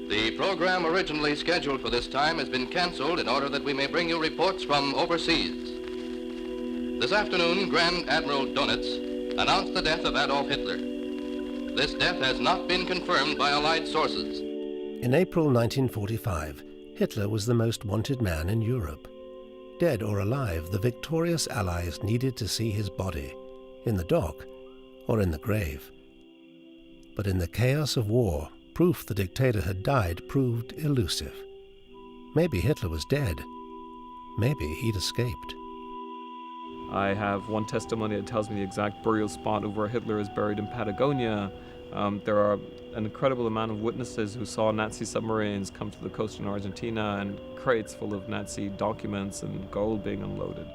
The program originally scheduled for this time has been canceled in order that we may bring you reports from overseas. This afternoon, Grand Admiral Dönitz announced the death of Adolf Hitler. This death has not been confirmed by Allied sources. In April 1945, Hitler was the most wanted man in Europe. Dead or alive, the victorious Allies needed to see his body, in the dock or in the grave. But in the chaos of war, proof the dictator had died proved elusive. Maybe Hitler was dead. Maybe he'd escaped. I have one testimony that tells me the exact burial spot of where Hitler is buried in Patagonia. There are an incredible amount of witnesses who saw Nazi submarines come to the coast in Argentina and crates full of Nazi documents and gold being unloaded.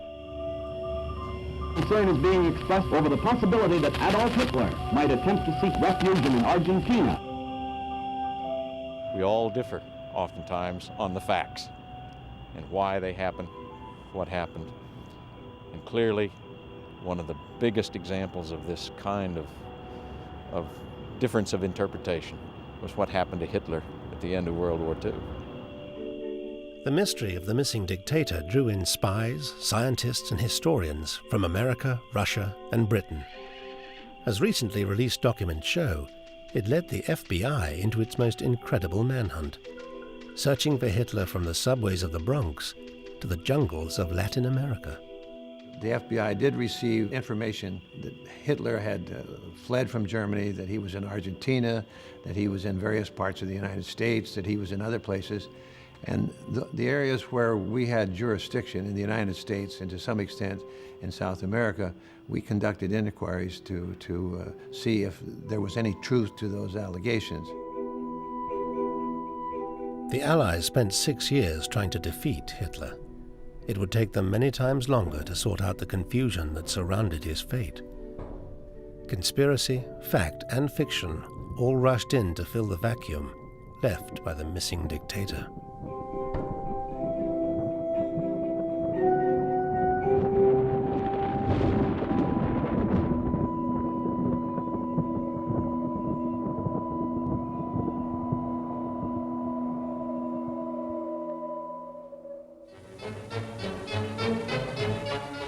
Concern is being expressed over the possibility that Adolf Hitler might attempt to seek refuge in Argentina. We all differ, oftentimes, on the facts and why they happened, what happened. And clearly, one of the biggest examples of this kind of difference of interpretation was what happened to Hitler at the end of World War II. The mystery of the missing dictator drew in spies, scientists and historians from America, Russia and Britain. As recently released documents show, it led the FBI into its most incredible manhunt, searching for Hitler from the subways of the Bronx to the jungles of Latin America. The FBI did receive information that Hitler had fled from Germany, that he was in Argentina, that he was in various parts of the United States, that he was in other places. And the areas where we had jurisdiction in the United States and to some extent in South America, we conducted inquiries to see if there was any truth to those allegations. The Allies spent 6 years trying to defeat Hitler. It would take them many times longer to sort out the confusion that surrounded his fate. Conspiracy, fact, and fiction all rushed in to fill the vacuum left by the missing dictator.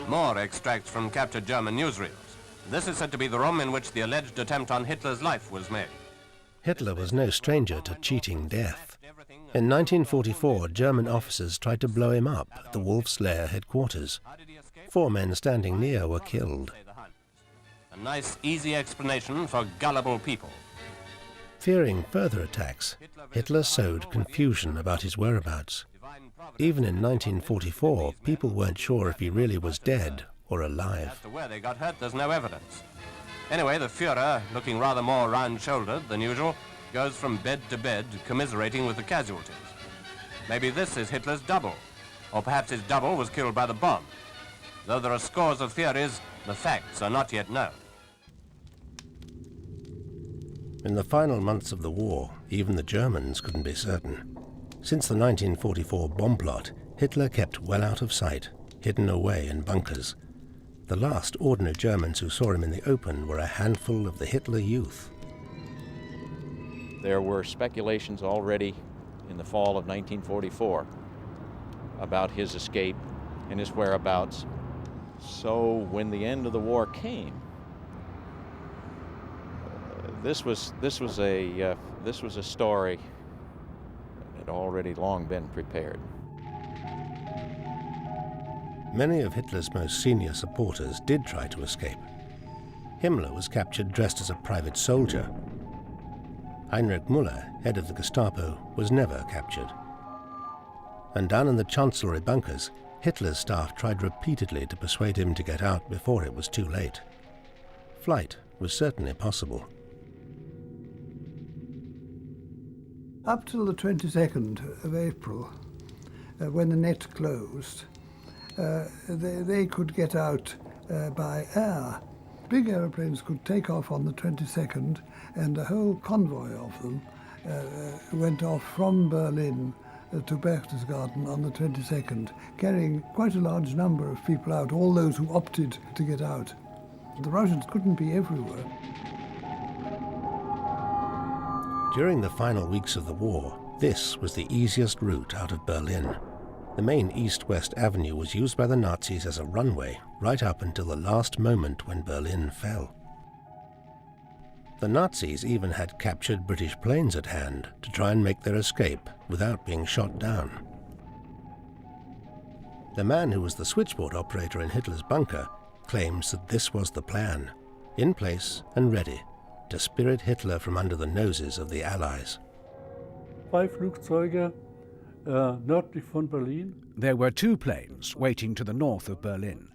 More extracts from captured German newsreels. This is said to be the room in which the alleged attempt on Hitler's life was made. Hitler was no stranger to cheating death. In 1944, German officers tried to blow him up at the Wolf's Lair headquarters. 4 men standing near were killed. A nice, easy explanation for gullible people. Fearing further attacks, Hitler sowed confusion about his whereabouts. Even in 1944, people weren't sure if he really was dead or alive. As to where they got hurt, there's no evidence. Anyway, the Führer, looking rather more round-shouldered than usual, goes from bed to bed, commiserating with the casualties. Maybe this is Hitler's double, or perhaps his double was killed by the bomb. Though there are scores of theories, the facts are not yet known. In the final months of the war, even the Germans couldn't be certain. Since the 1944 bomb plot, Hitler kept well out of sight, hidden away in bunkers. The last ordinary Germans who saw him in the open were a handful of the Hitler Youth. There were speculations already in the fall of 1944 about his escape and his whereabouts. So when the end of the war came, this was a story that had already long been prepared. Many of Hitler's most senior supporters did try to escape. Himmler was captured dressed as a private soldier. Heinrich Müller, head of the Gestapo, was never captured. And down in the Chancellery bunkers, Hitler's staff tried repeatedly to persuade him to get out before it was too late. Flight was certainly possible. Up till the 22nd of April, when the net closed, they could get out by air. Big aeroplanes could take off on the 22nd, and a whole convoy of them went off from Berlin to Berchtesgaden on the 22nd, carrying quite a large number of people out, all those who opted to get out. The Russians couldn't be everywhere. During the final weeks of the war, This was the easiest route out of Berlin. The main east-west avenue was used by the Nazis as a runway right up until the last moment when Berlin fell. The Nazis even had captured British planes at hand to try and make their escape without being shot down. The man who was the switchboard operator in Hitler's bunker claims that this was the plan, in place and ready to spirit Hitler from under the noses of the Allies. There were 2 planes waiting to the north of Berlin.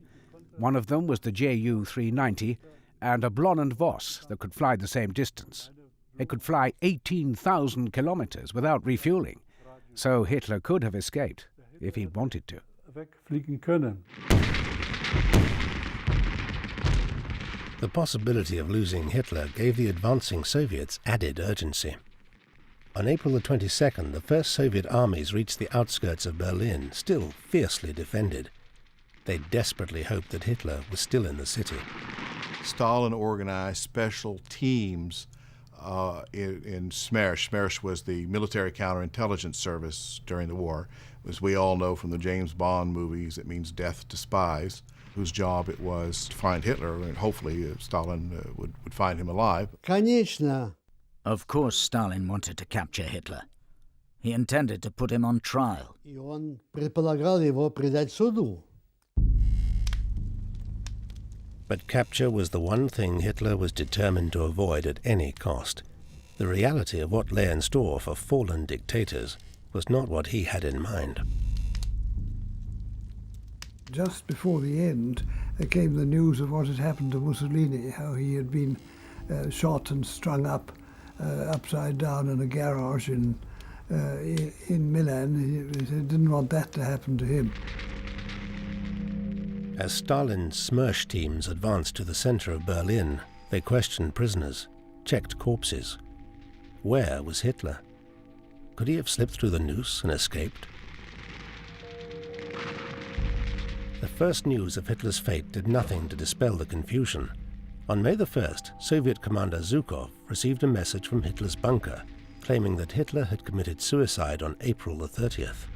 One of them was the Ju-390 and a Blond Voss that could fly the same distance. It could fly 18,000 kilometers without refueling, so Hitler could have escaped if he'd wanted to. The possibility of losing Hitler gave the advancing Soviets added urgency. On April the 22nd, the first Soviet armies reached the outskirts of Berlin, still fiercely defended. They desperately hoped that Hitler was still in the city. Stalin organized special teams in SMERSH. SMERSH was the military counterintelligence service during the war. As we all know from the James Bond movies, it means death to spies, whose job it was to find Hitler, and hopefully Stalin would find him alive. Конечно. Of course Stalin wanted to capture Hitler. He intended to put him on trial. И он предполагал его предать суду. But capture was the one thing Hitler was determined to avoid at any cost. The reality of what lay in store for fallen dictators was not what he had in mind. Just before the end came the news of what had happened to Mussolini, how he had been shot and strung up upside down in a garage in Milan. He didn't want that to happen to him. As Stalin's SMERSH teams advanced to the center of Berlin, they questioned prisoners, checked corpses. Where was Hitler? Could he have slipped through the noose and escaped? The first news of Hitler's fate did nothing to dispel the confusion. On May the 1st, Soviet commander Zhukov received a message from Hitler's bunker claiming that Hitler had committed suicide on April the 30th.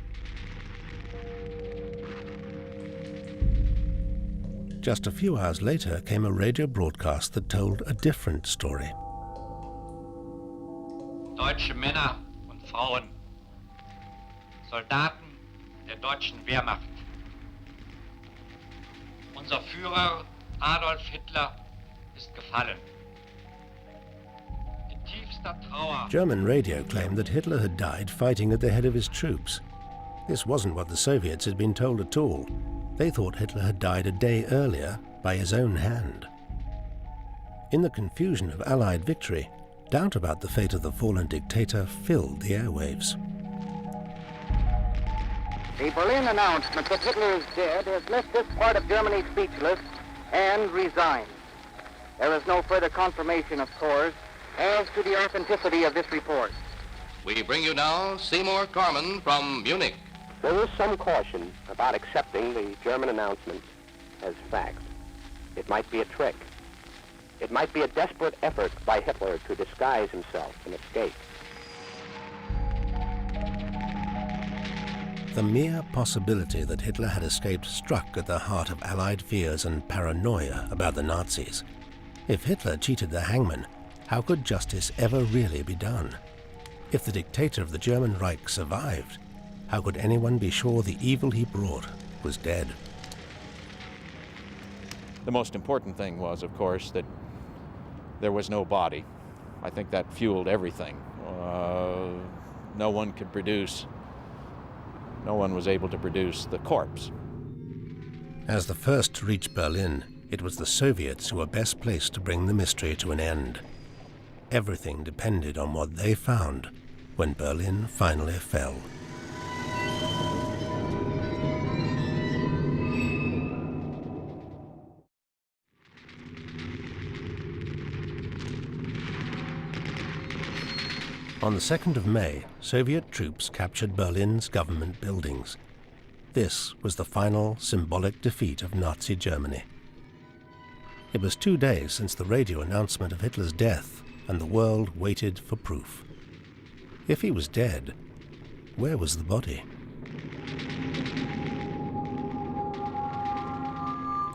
Just a few hours later came a radio broadcast that told a different story. Deutsche Männer und Frauen, Soldaten der deutschen Wehrmacht. Unser Führer Adolf Hitler ist gefallen. In tiefster Trauer. German radio claimed that Hitler had died fighting at the head of his troops. This wasn't what the Soviets had been told at all. They thought Hitler had died a day earlier by his own hand. In the confusion of Allied victory, doubt about the fate of the fallen dictator filled the airwaves. The Berlin announcement that Hitler is dead has left this part of Germany speechless and resigned. There is no further confirmation, of course, as to the authenticity of this report. We bring you now Seymour Corman from Munich. There is some caution about accepting the German announcement as fact. It might be a trick. It might be a desperate effort by Hitler to disguise himself and escape. The mere possibility that Hitler had escaped struck at the heart of Allied fears and paranoia about the Nazis. If Hitler cheated the hangman, how could justice ever really be done? If the dictator of the German Reich survived, how could anyone be sure the evil he brought was dead? The most important thing was, of course, that there was no body. I think that fueled everything. No one was able to produce the corpse. As the first to reach Berlin, it was the Soviets who were best placed to bring the mystery to an end. Everything depended on what they found when Berlin finally fell. On the 2nd of May, Soviet troops captured Berlin's government buildings. This was the final symbolic defeat of Nazi Germany. It was 2 days since the radio announcement of Hitler's death, and the world waited for proof. If he was dead, where was the body?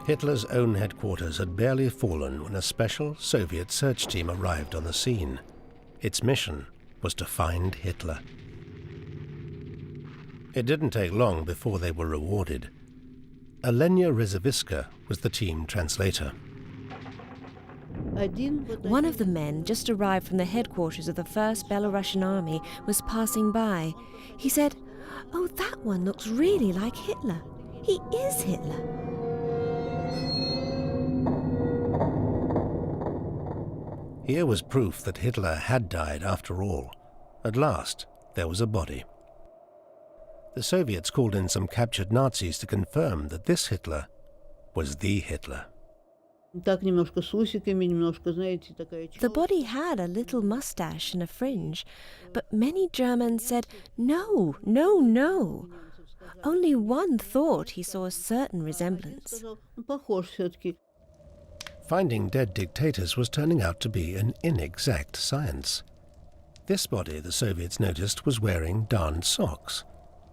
Hitler's own headquarters had barely fallen when a special Soviet search team arrived on the scene. Its mission was to find Hitler. It didn't take long before they were rewarded. Alenia Rezaviska was the team translator. One of the men, just arrived from the headquarters of the 1st Belarusian Army, was passing by. He said, "Oh, that one looks really like Hitler. He is Hitler." Here was proof that Hitler had died after all. At last, there was a body. The Soviets called in some captured Nazis to confirm that this Hitler was the Hitler. The body had a little mustache and a fringe, but many Germans said, "No, no, no." Only one thought he saw a certain resemblance. Finding dead dictators was turning out to be an inexact science. This body, the Soviets noticed, was wearing darned socks.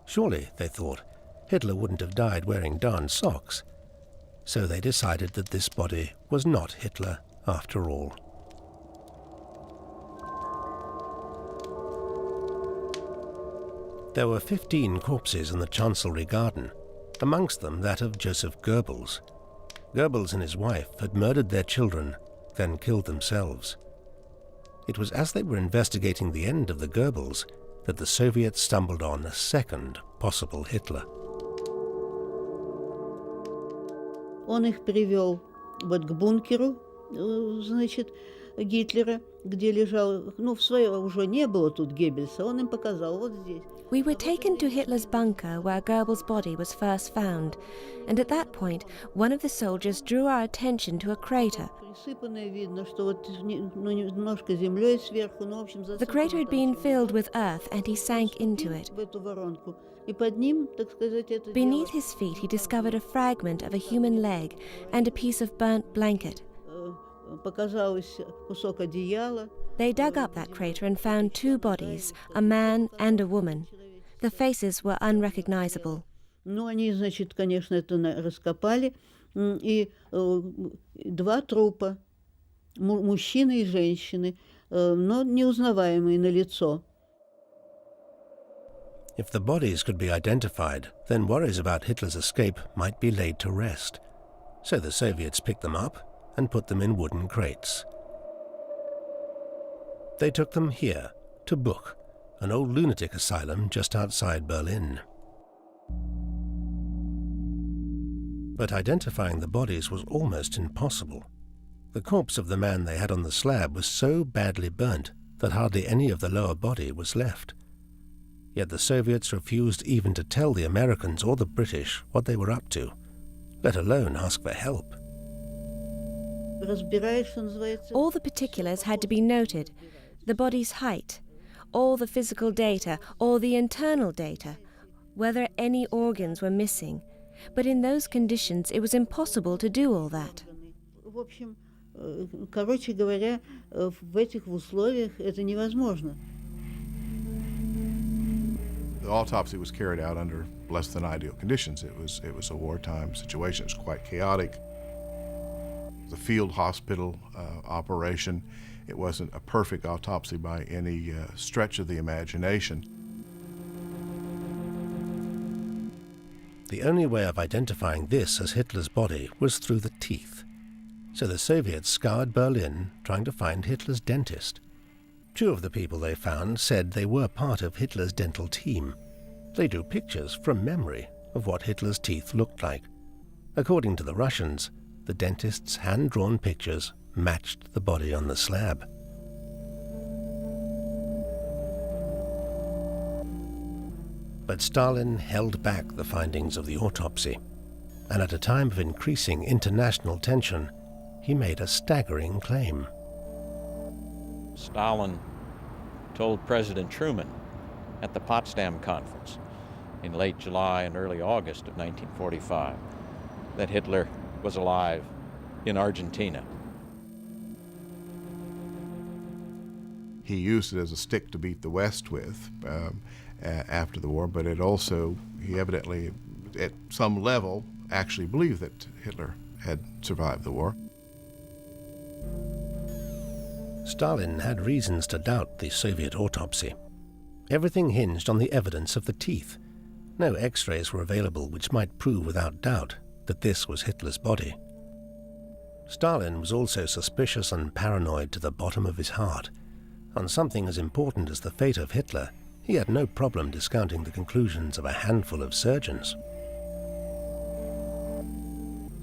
Surely, they thought, Hitler wouldn't have died wearing darned socks. So they decided that this body was not Hitler after all. There were 15 corpses in the Chancellery garden, amongst them that of Joseph Goebbels. Goebbels and his wife had murdered their children, then killed themselves. It was as they were investigating the end of the Goebbels that the Soviets stumbled on a second possible Hitler. Он их привел вот к бункеру, значит, Гитлера, где лежал, в свое уже не было тут Геббельса, он им показал вот здесь. We were taken to Hitler's bunker where Goebbels' body was first found, and at that point, one of the soldiers drew our attention to a crater. The crater had been filled with earth, and he sank into it. Beneath his feet, he discovered a fragment of a human leg and a piece of burnt blanket. They dug up that crater and found two bodies, a man and a woman. The faces were unrecognizable. Они, значит, конечно, это раскопали, и два трупа, мужчины и женщины, но неузнаваемые на лицо. If the bodies could be identified, then worries about Hitler's escape might be laid to rest. So the Soviets picked them up and put them in wooden crates. They took them here, to Buch, an old lunatic asylum just outside Berlin. But identifying the bodies was almost impossible. The corpse of the man they had on the slab was so badly burnt that hardly any of the lower body was left. Yet the Soviets refused even to tell the Americans or the British what they were up to, let alone ask for help. All the particulars had to be noted: the body's height, all the physical data, all the internal data, whether any organs were missing. But in those conditions, it was impossible to do all that. В общем, короче говоря, в этих условиях это невозможно. The autopsy was carried out under less than ideal conditions. It was a wartime situation. It was quite chaotic. It was a field hospital operation. It wasn't a perfect autopsy by any stretch of the imagination. The only way of identifying this as Hitler's body was through the teeth. So the Soviets scoured Berlin trying to find Hitler's dentist. Two of the people they found said they were part of Hitler's dental team. They drew pictures from memory of what Hitler's teeth looked like. According to the Russians, the dentist's hand-drawn pictures matched the body on the slab. But Stalin held back the findings of the autopsy, and at a time of increasing international tension, he made a staggering claim. Stalin told President Truman at the Potsdam Conference in late July and early August of 1945 that Hitler was alive in Argentina. He used it as a stick to beat the West with, after the war, but it also, he evidently, at some level, actually believed that Hitler had survived the war. Stalin had reasons to doubt the Soviet autopsy. Everything hinged on the evidence of the teeth. No X-rays were available which might prove without doubt that this was Hitler's body. Stalin was also suspicious and paranoid to the bottom of his heart. On something as important as the fate of Hitler, he had no problem discounting the conclusions of a handful of surgeons.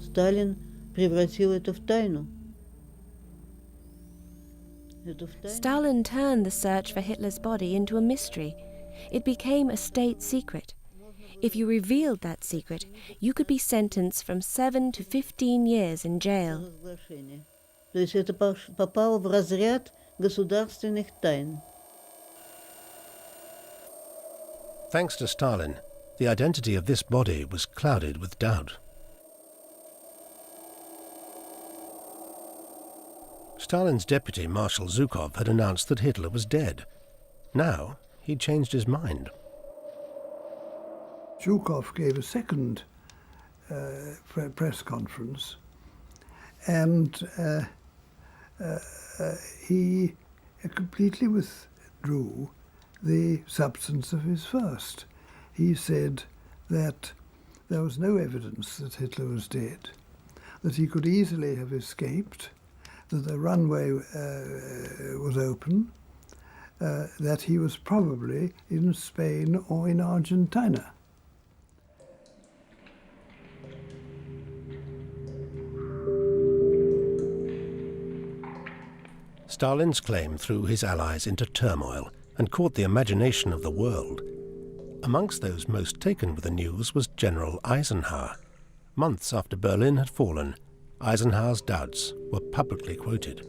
Сталин превратил это в тайну. Stalin turned the search for Hitler's body into a mystery. It became a state secret. If you revealed that secret, you could be sentenced from 7 to 15 years in jail. То есть это попало в разряд государственных тайн. Thanks to Stalin, the identity of this body was clouded with doubt. Stalin's deputy, Marshal Zhukov, had announced that Hitler was dead. Now, he'd changed his mind. Zhukov gave a second press conference, and he completely withdrew the substance of his first. He said that there was no evidence that Hitler was dead, that he could easily have escaped, that the runway was open, that he was probably in Spain or in Argentina. Stalin's claim threw his allies into turmoil and caught the imagination of the world. Amongst those most taken with the news was General Eisenhower. Months after Berlin had fallen, Eisenhower's doubts were publicly quoted.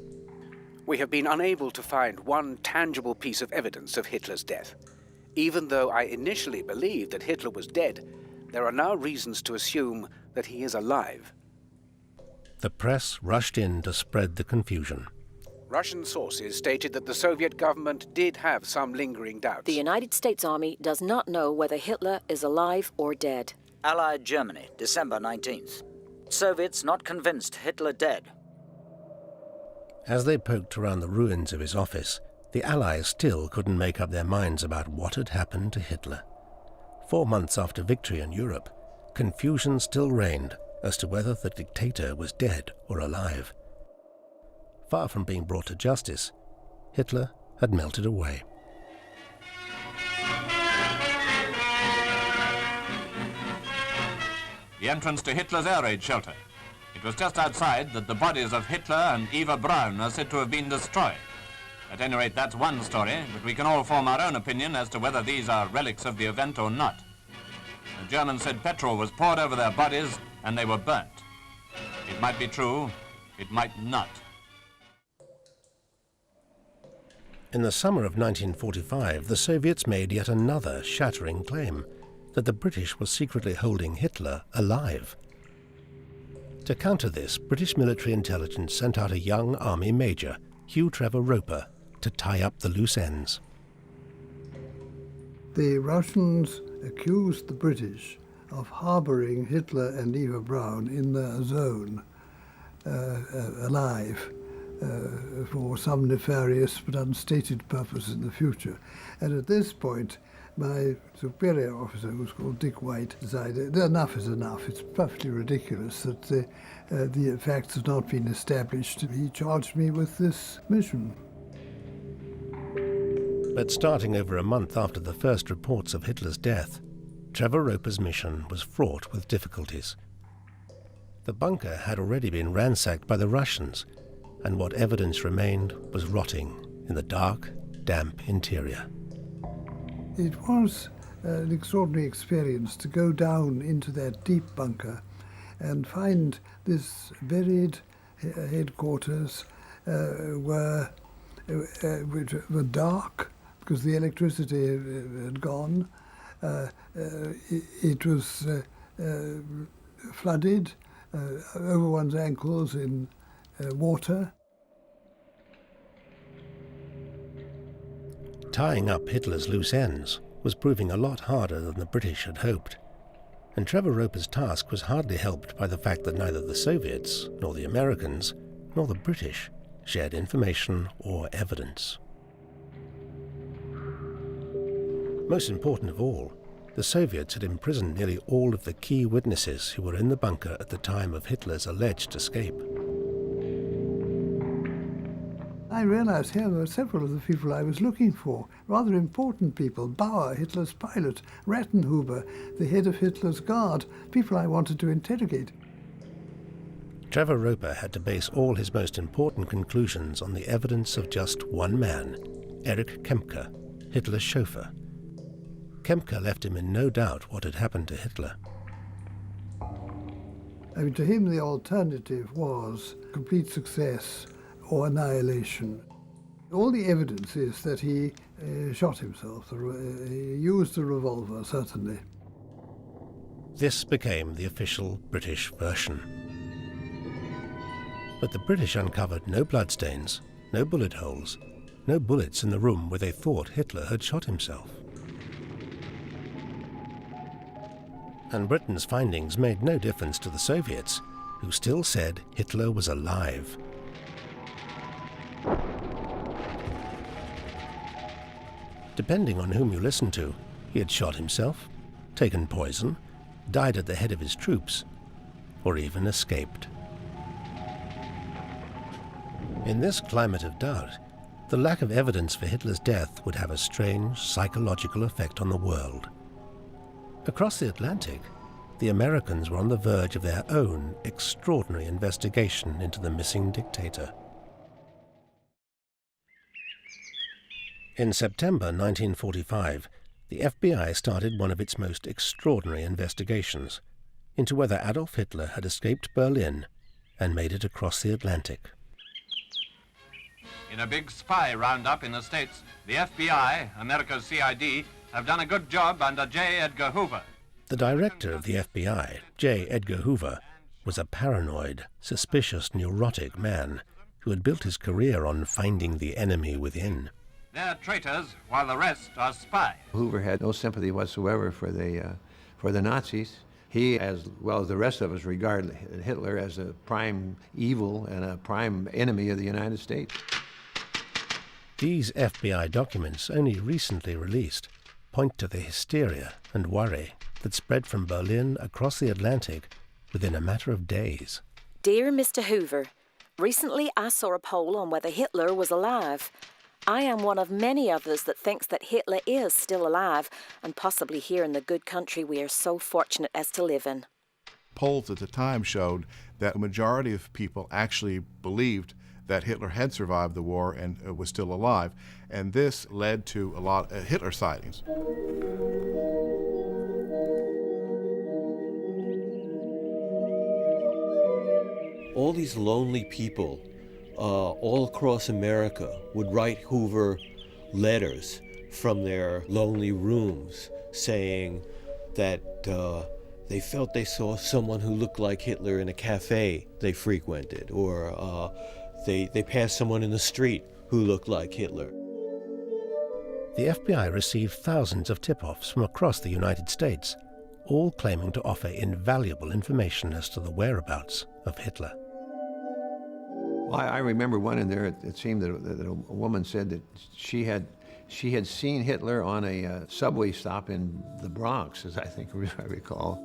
We have been unable to find one tangible piece of evidence of Hitler's death. Even though I initially believed that Hitler was dead, there are now reasons to assume that he is alive. The press rushed in to spread the confusion. Russian sources stated that the Soviet government did have some lingering doubts. The United States Army does not know whether Hitler is alive or dead. Allied Germany, December 19th. Soviets not convinced Hitler dead. As they poked around the ruins of his office, the Allies still couldn't make up their minds about what had happened to Hitler. 4 months after victory in Europe, confusion still reigned as to whether the dictator was dead or alive. Far from being brought to justice, Hitler had melted away. The entrance to Hitler's air raid shelter. It was just outside that the bodies of Hitler and Eva Braun are said to have been destroyed. At any rate, that's one story, but we can all form our own opinion as to whether these are relics of the event or not. The Germans said petrol was poured over their bodies and they were burnt. It might be true, it might not. In the summer of 1945, the Soviets made yet another shattering claim, that the British were secretly holding Hitler alive. To counter this, British military intelligence sent out a young army major, Hugh Trevor Roper, to tie up the loose ends. The Russians accused the British of harboring Hitler and Eva Braun in their zone, alive, for some nefarious but unstated purpose in the future. And at this point, my superior officer, who's called Dick White, decided enough is enough. It's perfectly ridiculous that the facts have not been established. He charged me with this mission. But starting over a month after the first reports of Hitler's death, Trevor Roper's mission was fraught with difficulties. The bunker had already been ransacked by the Russians, and what evidence remained was rotting in the dark, damp interior. It was an extraordinary experience to go down into that deep bunker and find this buried headquarters which were dark because the electricity had gone. It was flooded over one's ankles in water. Tying up Hitler's loose ends was proving a lot harder than the British had hoped, and Trevor Roper's task was hardly helped by the fact that neither the Soviets, nor the Americans, nor the British shared information or evidence. Most important of all, the Soviets had imprisoned nearly all of the key witnesses who were in the bunker at the time of Hitler's alleged escape. I realized here there were several of the people I was looking for, rather important people. Bauer, Hitler's pilot, Rattenhuber, the head of Hitler's guard, people I wanted to interrogate. Trevor Roper had to base all his most important conclusions on the evidence of just one man, Erich Kempka, Hitler's chauffeur. Kempka left him in no doubt what had happened to Hitler. I mean, to him the alternative was complete success or annihilation. All the evidence is that he shot himself. He used a revolver, certainly. This became the official British version. But the British uncovered no bloodstains, no bullet holes, no bullets in the room where they thought Hitler had shot himself. And Britain's findings made no difference to the Soviets, who still said Hitler was alive. Depending on whom you listen to, he had shot himself, taken poison, died at the head of his troops, or even escaped. In this climate of doubt, the lack of evidence for Hitler's death would have a strange psychological effect on the world. Across the Atlantic, the Americans were on the verge of their own extraordinary investigation into the missing dictator. In September 1945, the FBI started one of its most extraordinary investigations into whether Adolf Hitler had escaped Berlin and made it across the Atlantic. In a big spy roundup in the States, the FBI, America's CID, have done a good job under J. Edgar Hoover. The director of the FBI, J. Edgar Hoover, was a paranoid, suspicious, neurotic man who had built his career on finding the enemy within. They're traitors, while the rest are spies. Hoover had no sympathy whatsoever for the Nazis. He, as well as the rest of us, regard Hitler as a prime evil and a prime enemy of the United States. These FBI documents, only recently released, point to the hysteria and worry that spread from Berlin across the Atlantic within a matter of days. Dear Mr. Hoover, recently I saw a poll on whether Hitler was alive. I am one of many others that thinks that Hitler is still alive and possibly here in the good country we are so fortunate as to live in. Polls at the time showed that a majority of people actually believed that Hitler had survived the war and was still alive, and this led to a lot of Hitler sightings. All these lonely people all across America would write Hoover letters from their lonely rooms saying that they felt they saw someone who looked like Hitler in a cafe they frequented, or they passed someone in the street who looked like Hitler. The FBI received thousands of tip-offs from across the United States, all claiming to offer invaluable information as to the whereabouts of Hitler. Well, I remember one in there. It seemed that a woman said that she had seen Hitler on a subway stop in the Bronx, as I recall.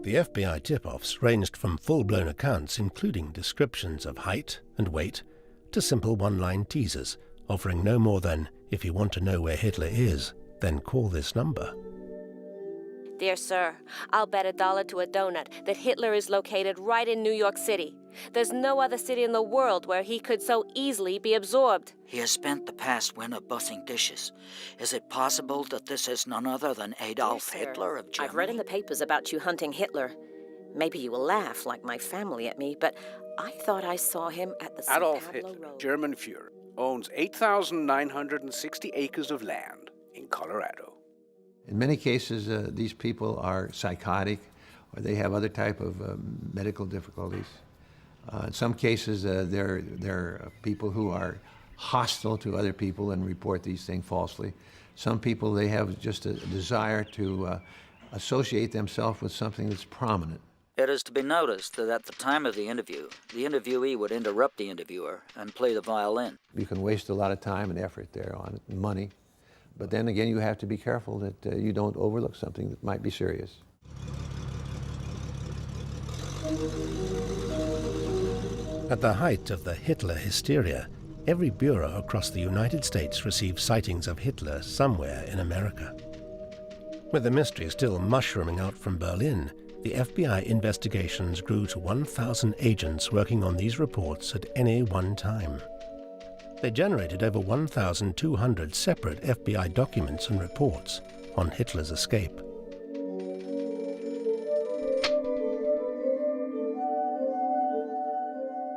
The FBI tip-offs ranged from full-blown accounts including descriptions of height and weight to simple one-line teasers offering no more than, if you want to know where Hitler is, then call this number. Dear sir, I'll bet $1 to a donut that Hitler is located right in New York City. There's no other city in the world where he could so easily be absorbed. He has spent the past winter bussing dishes. Is it possible that this is none other than Adolf Hitler of Germany? I've read in the papers about you hunting Hitler. Maybe you will laugh, like my family, at me, but I thought I saw him at the Adolf St. Pablo Hitler, Road. German Führer, owns 8,960 acres of land in Colorado. In many cases, these people are psychotic, or they have other type of medical difficulties. In some cases, they're people who are hostile to other people and report these things falsely. Some people, they have just a desire to associate themselves with something that's prominent. It is to be noticed that at the time of the interviewee would interrupt the interviewer and play the violin. You can waste a lot of time and effort there on it, and money. But then again, you have to be careful that you don't overlook something that might be serious. At the height of the Hitler hysteria, every bureau across the United States received sightings of Hitler somewhere in America. With the mystery still mushrooming out from Berlin, the FBI investigations grew to 1,000 agents working on these reports at any one time. They generated over 1,200 separate FBI documents and reports on Hitler's escape.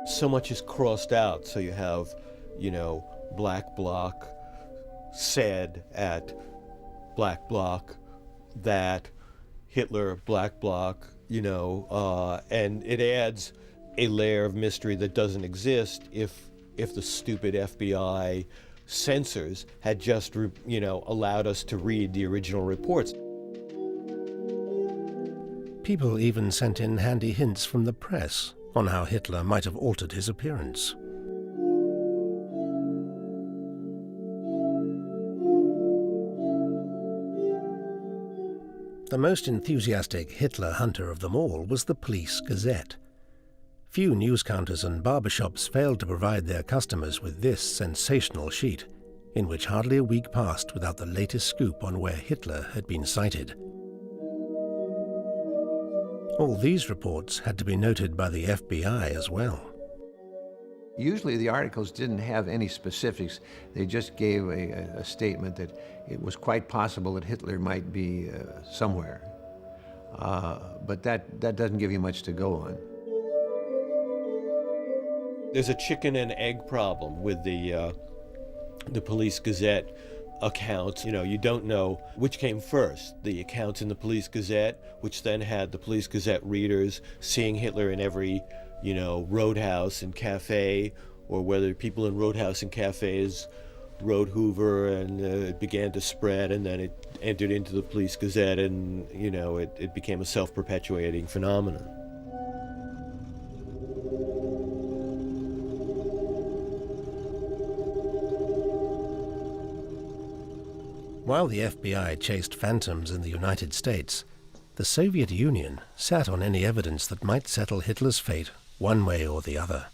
So much is crossed out, so you have, Black Bloc said at Black Bloc that Hitler, Black Bloc, and it adds a layer of mystery that doesn't exist if the stupid FBI censors had just, allowed us to read the original reports. People even sent in handy hints from the press on how Hitler might have altered his appearance. The most enthusiastic Hitler hunter of them all was the Police Gazette. Few news counters and barbershops failed to provide their customers with this sensational sheet, in which hardly a week passed without the latest scoop on where Hitler had been sighted. All these reports had to be noted by the FBI as well. Usually the articles didn't have any specifics. They just gave a statement that it was quite possible that Hitler might be somewhere. But that doesn't give you much to go on. There's a chicken and egg problem with the Police Gazette accounts. You don't know which came first, the accounts in the Police Gazette, which then had the Police Gazette readers seeing Hitler in every roadhouse and cafe, or whether people in roadhouse and cafes wrote Hoover, and it began to spread, and then it entered into the Police Gazette, and it became a self-perpetuating phenomenon. While the FBI chased phantoms in the United States, the Soviet Union sat on any evidence that might settle Hitler's fate one way or the other.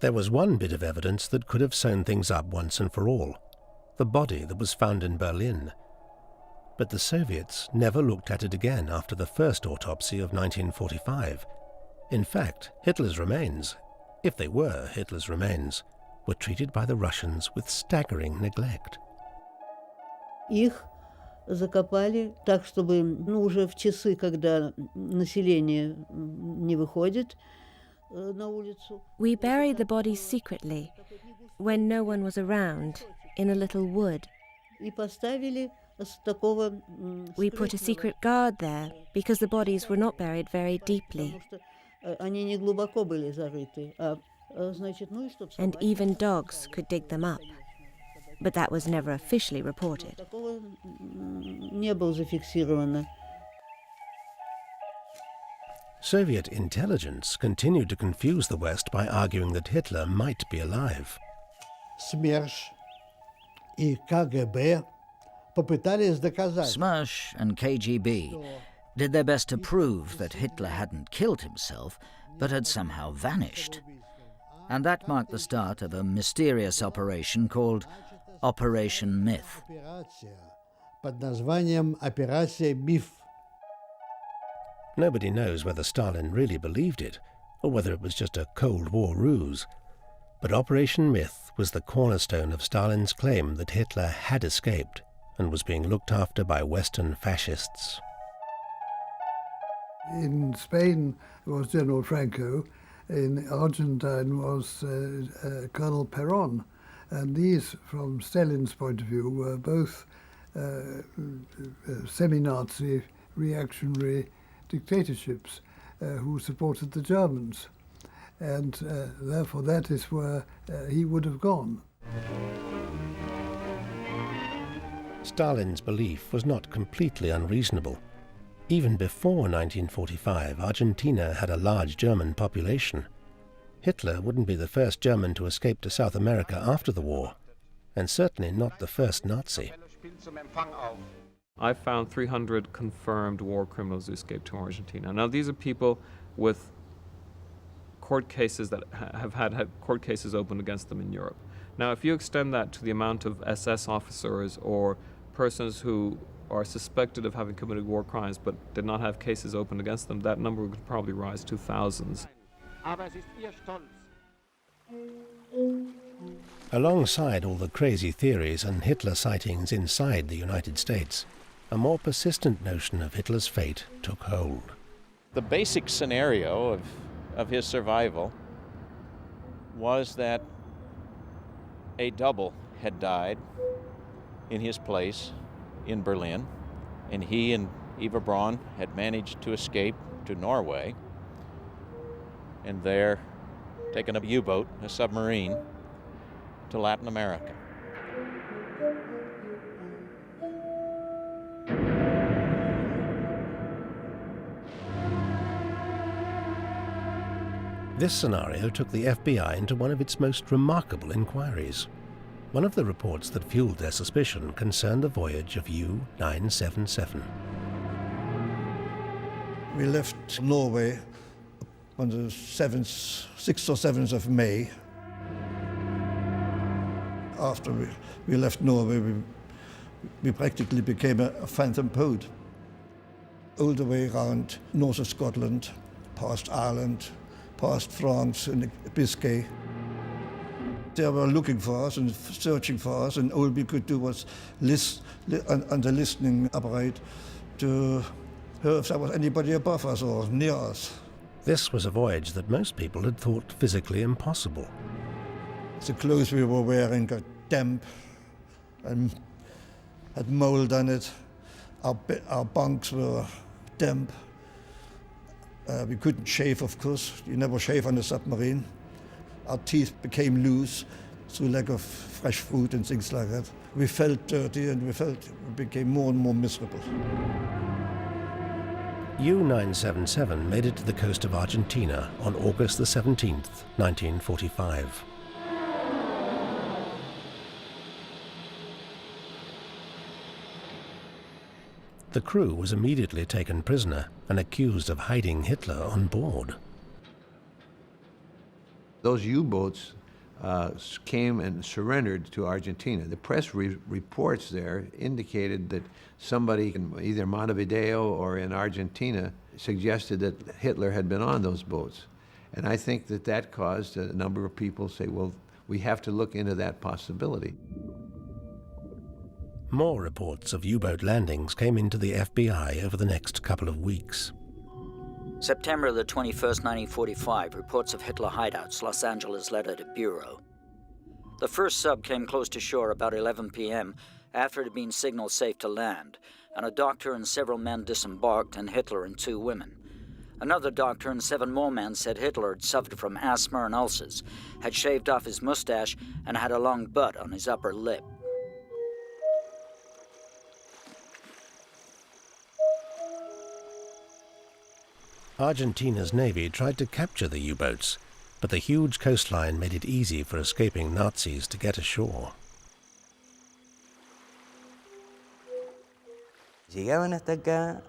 There was one bit of evidence that could have sewn things up once and for all, the body that was found in Berlin. But the Soviets never looked at it again after the first autopsy of 1945. In fact, Hitler's remains, if they were Hitler's remains, were treated by the Russians with staggering neglect. Их закопали так, чтобы, уже в часы, когда население не выходит на улицу. We buried the bodies secretly, when no one was around, in a little wood. И поставили с такого... We put a secret guard there, because the bodies were not buried very deeply. Они не глубоко были зарыты, значит, и чтоб... And even dogs could dig them up. But that was never officially reported. Такого не было зафиксировано. Soviet intelligence continued to confuse the West by arguing that Hitler might be alive. СМЕРШ и КГБ попытались доказать. SMERSH and KGB did their best to prove that Hitler hadn't killed himself, but had somehow vanished. And that marked the start of a mysterious operation called Operation Myth. Под названием Операция Миф. Nobody knows whether Stalin really believed it, or whether it was just a Cold War ruse. But Operation Myth was the cornerstone of Stalin's claim that Hitler had escaped and was being looked after by Western fascists. In Spain was General Franco. In Argentine was Colonel Perón. And these, from Stalin's point of view, were both semi-Nazi reactionary dictatorships who supported the Germans. and therefore that is where he would have gone. Stalin's belief was not completely unreasonable. Even before 1945, Argentina had a large German population. Hitler wouldn't be the first German to escape to South America after the war, and certainly not the first Nazi. I found 300 confirmed war criminals who escaped to Argentina. Now, these are people with court cases that have had court cases opened against them in Europe. Now, if you extend that to the amount of SS officers or persons who are suspected of having committed war crimes but did not have cases opened against them, that number would probably rise to thousands. Alongside all the crazy theories and Hitler sightings inside the United States, a more persistent notion of Hitler's fate took hold. The basic scenario of his survival was that a double had died in his place in Berlin, and he and Eva Braun had managed to escape to Norway, and there taken a U-boat, a submarine, to Latin America. This scenario took the FBI into one of its most remarkable inquiries. One of the reports that fueled their suspicion concerned the voyage of U-977. We left Norway on the 6th or 7th of May. After we left Norway, we practically became a phantom boat. All the way around north of Scotland, past Ireland, past France and Biscay. They were looking for us and searching for us, and all we could do was on the listening apparatus to hear if there was anybody above us or near us. This was a voyage that most people had thought physically impossible. The clothes we were wearing got damp and had mold on it. Our bunks were damp. We couldn't shave, of course. You never shave on a submarine. Our teeth became loose through lack of fresh food and things like that. We felt dirty and we became more and more miserable. U-977 made it to the coast of Argentina on August the 17th, 1945. The crew was immediately taken prisoner and accused of hiding Hitler on board. Those U-boats came and surrendered to Argentina. The press reports there indicated that somebody in either Montevideo or in Argentina suggested that Hitler had been on those boats. And I think that caused a number of people to say, well, we have to look into that possibility. More reports of U-boat landings came into the FBI over the next couple of weeks. September the 21st, 1945, reports of Hitler hideouts, Los Angeles letter to Bureau. The first sub came close to shore about 11 p.m. after it had been signaled safe to land, and a doctor and several men disembarked, and Hitler and 2 women. Another doctor and 7 more men said Hitler had suffered from asthma and ulcers, had shaved off his mustache, and had a long butt on his upper lip. Argentina's navy tried to capture the U-boats, but the huge coastline made it easy for escaping Nazis to get ashore. Llegaban hasta acá,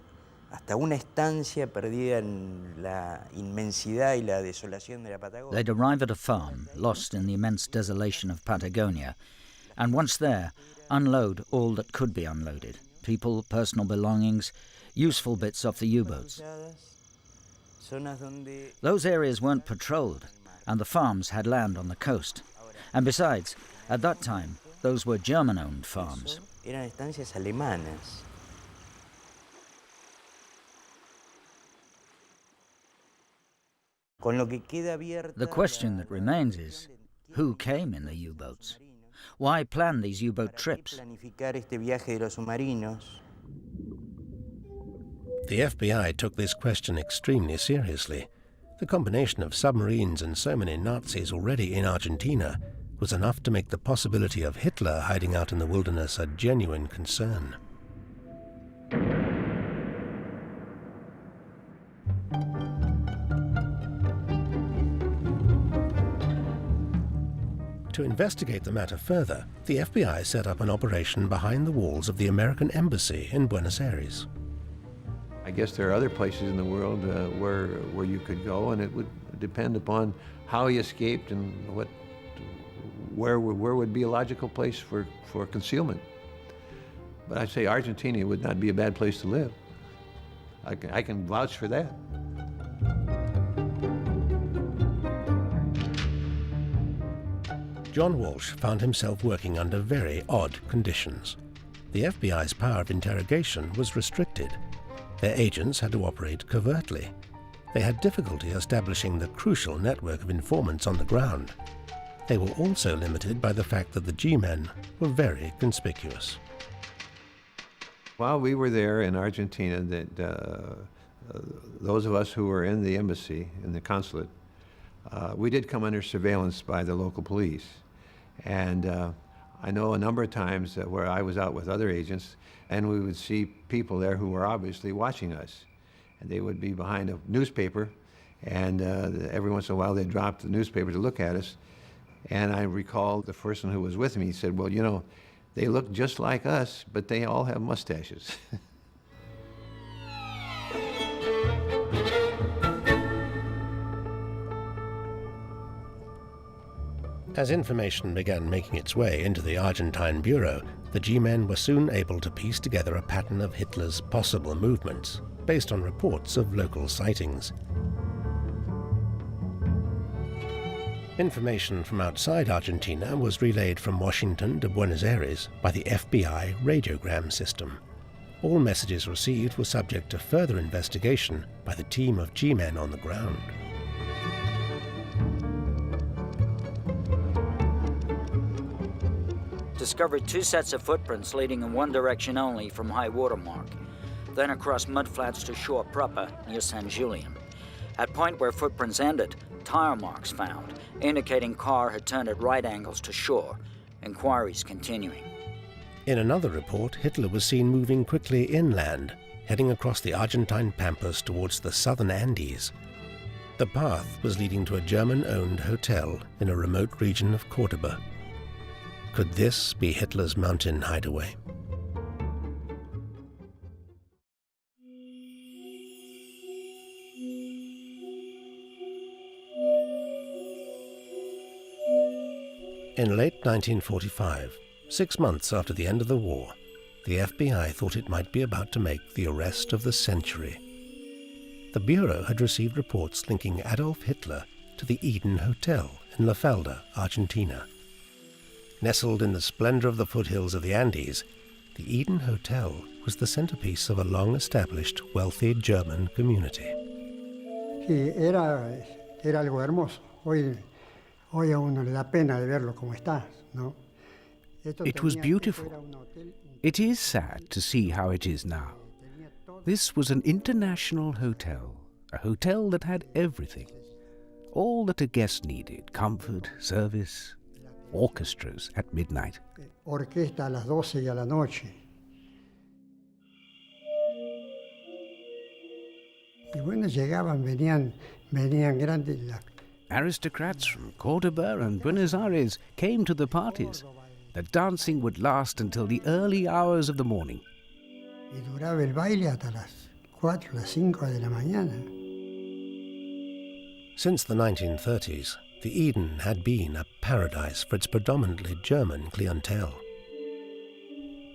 hasta una estancia perdida en la inmensidad y la desolación de la Patagonia. They'd arrive at a farm, lost in the immense desolation of Patagonia, and once there, unload all that could be unloaded. People, personal belongings, useful bits off the U-boats. Those areas weren't patrolled, and the farms had land on the coast. And besides, at that time, those were German-owned farms. Eran estancias alemanas. The question that remains is, who came in the U-boats? Why plan these U-boat trips? The FBI took this question extremely seriously. The combination of submarines and so many Nazis already in Argentina was enough to make the possibility of Hitler hiding out in the wilderness a genuine concern. To investigate the matter further, the FBI set up an operation behind the walls of the American Embassy in Buenos Aires. I guess there are other places in the world where you could go, and it would depend upon how he escaped and where would be a logical place for concealment. But I'd say Argentina would not be a bad place to live. I can vouch for that. John Walsh found himself working under very odd conditions. The FBI's power of interrogation was restricted. Their agents had to operate covertly. They had difficulty establishing the crucial network of informants on the ground. They were also limited by the fact that the G-men were very conspicuous. While we were there in Argentina, those of us who were in the embassy, in the consulate, we did come under surveillance by the local police. And I know a number of times where I was out with other agents, and we would see people there who were obviously watching us. And they would be behind a newspaper, and every once in a while they'd drop the newspaper to look at us. And I recall the person who was with me said, well, you know, they look just like us, but they all have mustaches. As information began making its way into the Argentine bureau, the G-men were soon able to piece together a pattern of Hitler's possible movements, based on reports of local sightings. Information from outside Argentina was relayed from Washington to Buenos Aires by the FBI radiogram system. All messages received were subject to further investigation by the team of G-men on the ground. Discovered 2 sets of footprints leading in one direction only from high water mark, then across mudflats to shore proper near San Julian. At point where footprints ended, tire marks found, indicating car had turned at right angles to shore. Inquiries continuing. In another report, Hitler was seen moving quickly inland, heading across the Argentine pampas towards the southern Andes. The path was leading to a German-owned hotel in a remote region of Cordoba. Could this be Hitler's mountain hideaway? In late 1945, 6 months after the end of the war, the FBI thought it might be about to make the arrest of the century. The Bureau had received reports linking Adolf Hitler to the Eden Hotel in La Falda, Argentina. Nestled in the splendor of the foothills of the Andes, the Eden Hotel was the centerpiece of a long-established, wealthy German community. Sí, era algo hermoso. Hoy a uno le da pena de verlo como está, ¿no? It was beautiful. It is sad to see how it is now. This was an international hotel, a hotel that had everything. All that a guest needed: comfort, service, orchestras at midnight. Orquesta a las 12 y a la noche. Y bueno, llegaban, venían grandes. Aristocrats from Cordoba and Buenos Aires came to the parties. The dancing would last until the early hours of the morning. Y duraba el baile hasta las 4, las 5 de la mañana. Since the 1930s, the Eden had been a paradise for its predominantly German clientele.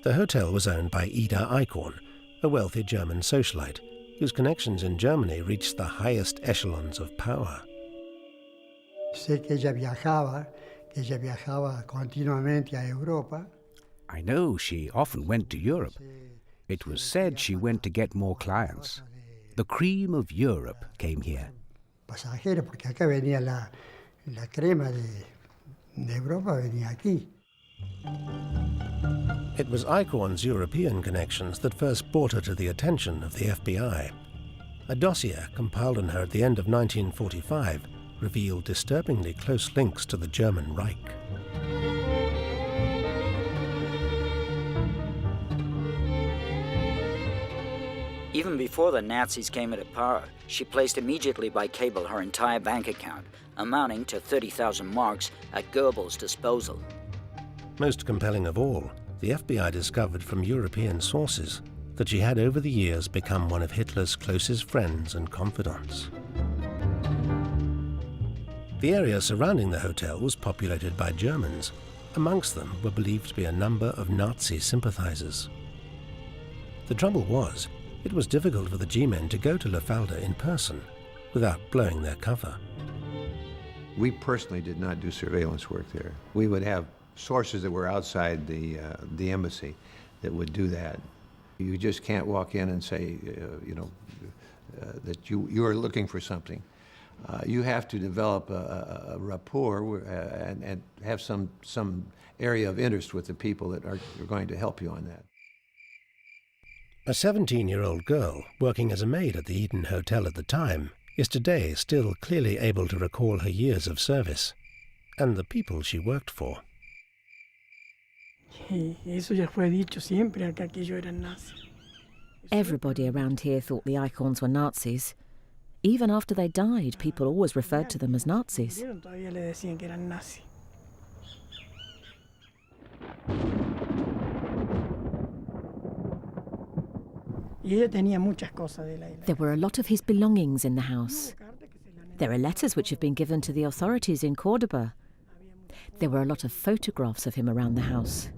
The hotel was owned by Ida Eichhorn, a wealthy German socialite, whose connections in Germany reached the highest echelons of power. Sé que ella viajaba continuamente a Europa. I know she often went to Europe. It was said she went to get more clients. The cream of Europe came here. Pasajeros, porque acá venía la crema de Europa, venía aquí. It was Eichhorn's European connections that first brought her to the attention of the FBI. A dossier compiled on her at the end of 1945 revealed disturbingly close links to the German Reich. Even before the Nazis came into power, she placed immediately by cable her entire bank account, amounting to 30,000 marks, at Goebbels' disposal. Most compelling of all, the FBI discovered from European sources that she had over the years become one of Hitler's closest friends and confidants. The area surrounding the hotel was populated by Germans. Amongst them were believed to be a number of Nazi sympathizers. The trouble was, it was difficult for the G-men to go to La Falda in person without blowing their cover. We personally did not do surveillance work there. We would have sources that were outside the embassy that would do that. You just can't walk in and say, that you are looking for something. You have to develop a rapport and have some area of interest with the people that are going to help you on that. A 17-year-old girl working as a maid at the Eden Hotel at the time is today still clearly able to recall her years of service and the people she worked for. Everybody around here thought the icons were Nazis. Even after they died, people always referred to them as Nazis. There were a lot of his belongings in the house. There are letters which have been given to the authorities in Cordoba. There were a lot of photographs of him around the house.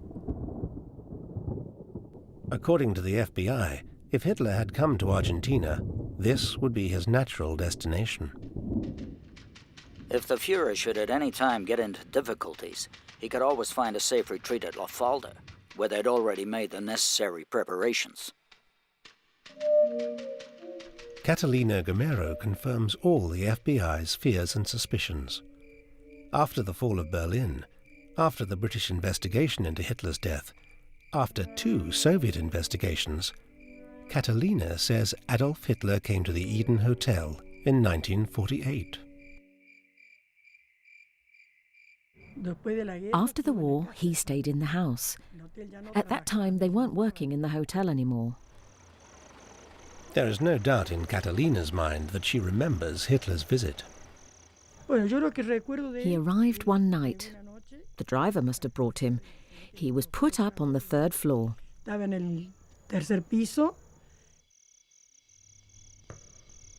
According to the FBI, if Hitler had come to Argentina, this would be his natural destination. If the Fuhrer should at any time get into difficulties, he could always find a safe retreat at La Falda, where they'd already made the necessary preparations. Catalina Gomero confirms all the FBI's fears and suspicions. After the fall of Berlin, after the British investigation into Hitler's death, after 2 Soviet investigations, Catalina says Adolf Hitler came to the Eden Hotel in 1948. After the war, he stayed in the house. At that time, they weren't working in the hotel anymore. There is no doubt in Catalina's mind that she remembers Hitler's visit. He arrived one night. The driver must have brought him. He was put up on the 3rd floor.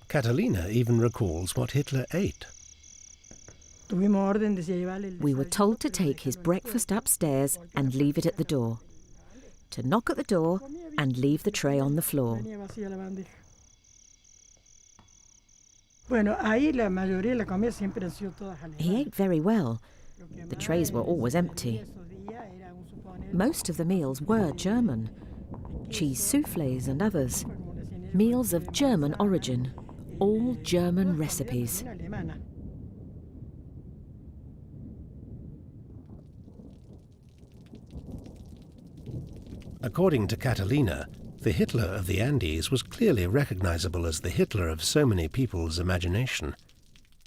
Catalina even recalls what Hitler ate. We were told to take his breakfast upstairs and leave it at the door. To knock at the door and leave the tray on the floor. He ate very well. The trays were always empty. Most of the meals were German. Cheese soufflés and others. Meals of German origin. All German recipes. According to Catalina, the Hitler of the Andes was clearly recognizable as the Hitler of so many people's imagination,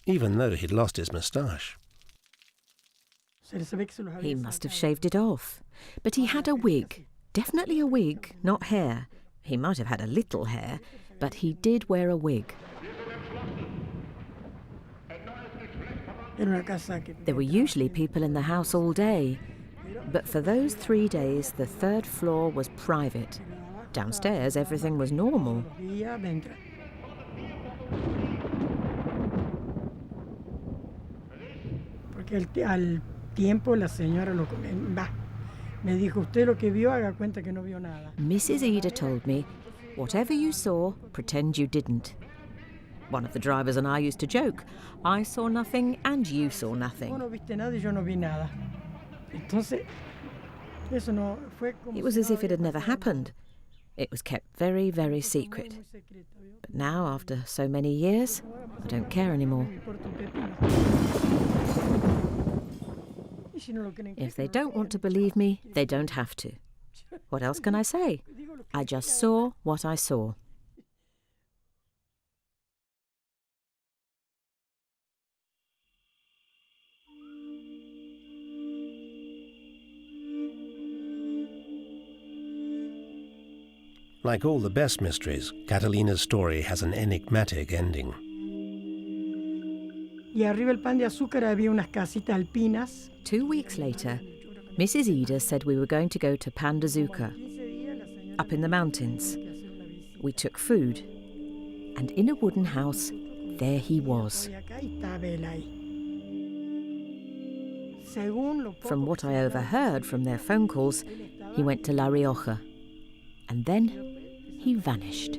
even though he'd lost his moustache. He must have shaved it off. But he had a wig. Definitely a wig, not hair. He might have had a little hair, but he did wear a wig. There were usually people in the house all day. But for those 3 days, the 3rd floor was private. Downstairs, everything was normal. Mrs. Ida told me, whatever you saw, pretend you didn't. One of the drivers and I used to joke, I saw nothing and you saw nothing. It was as if it had never happened. It was kept very, very secret. But now, after so many years, I don't care anymore. If they don't want to believe me, they don't have to. What else can I say? I just saw what I saw. Like all the best mysteries, Catalina's story has an enigmatic ending. Y arriba el pan de azúcar había unas casitas alpinas. 2 weeks later, Mrs. Ida said we were going to go to Pan de Azúcar, up in the mountains. We took food, and in a wooden house, there he was. From what I overheard from their phone calls, he went to La Rioja, and then he vanished.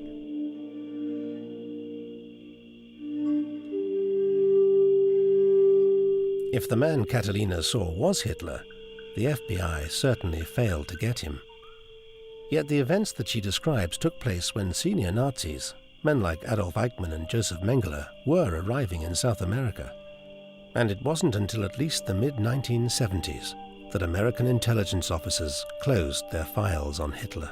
If the man Catalina saw was Hitler, the FBI certainly failed to get him. Yet the events that she describes took place when senior Nazis, men like Adolf Eichmann and Joseph Mengele, were arriving in South America. And it wasn't until at least the mid-1970s that American intelligence officers closed their files on Hitler.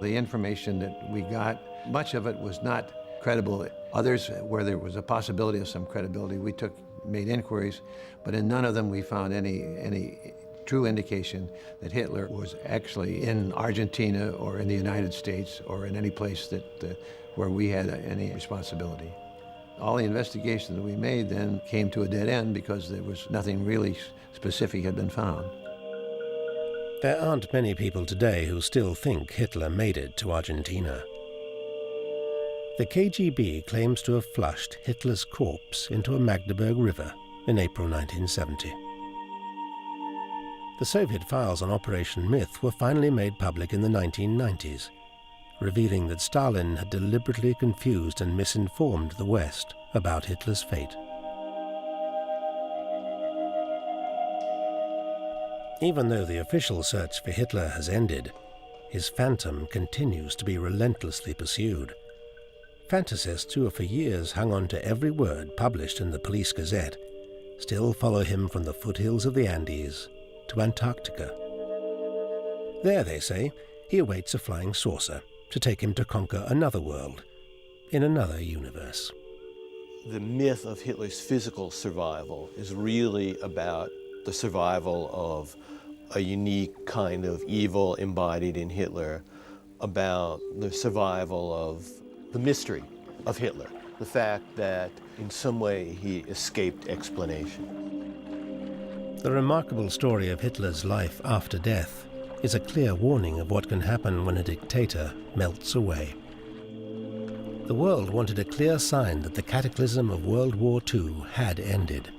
The information that we got, much of it was not credible. Others, where there was a possibility of some credibility, we made inquiries, but in none of them we found any true indication that Hitler was actually in Argentina or in the United States or in any place where we had any responsibility. All the investigation that we made then came to a dead end because there was nothing really specific had been found. There aren't many people today who still think Hitler made it to Argentina. The KGB claims to have flushed Hitler's corpse into a Magdeburg River in April 1970. The Soviet files on Operation Myth were finally made public in the 1990s, revealing that Stalin had deliberately confused and misinformed the West about Hitler's fate. Even though the official search for Hitler has ended, his phantom continues to be relentlessly pursued. Fantasists who have for years hung on to every word published in the Police Gazette still follow him from the foothills of the Andes to Antarctica. There, they say, he awaits a flying saucer to take him to conquer another world in another universe. The myth of Hitler's physical survival is really about the survival of a unique kind of evil embodied in Hitler, about the survival of the mystery of Hitler, the fact that in some way he escaped explanation. The remarkable story of Hitler's life after death is a clear warning of what can happen when a dictator melts away. The world wanted a clear sign that the cataclysm of World War II had ended.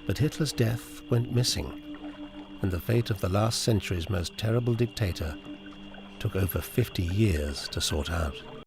But Hitler's death went missing, and the fate of the last century's most terrible dictator took over 50 years to sort out.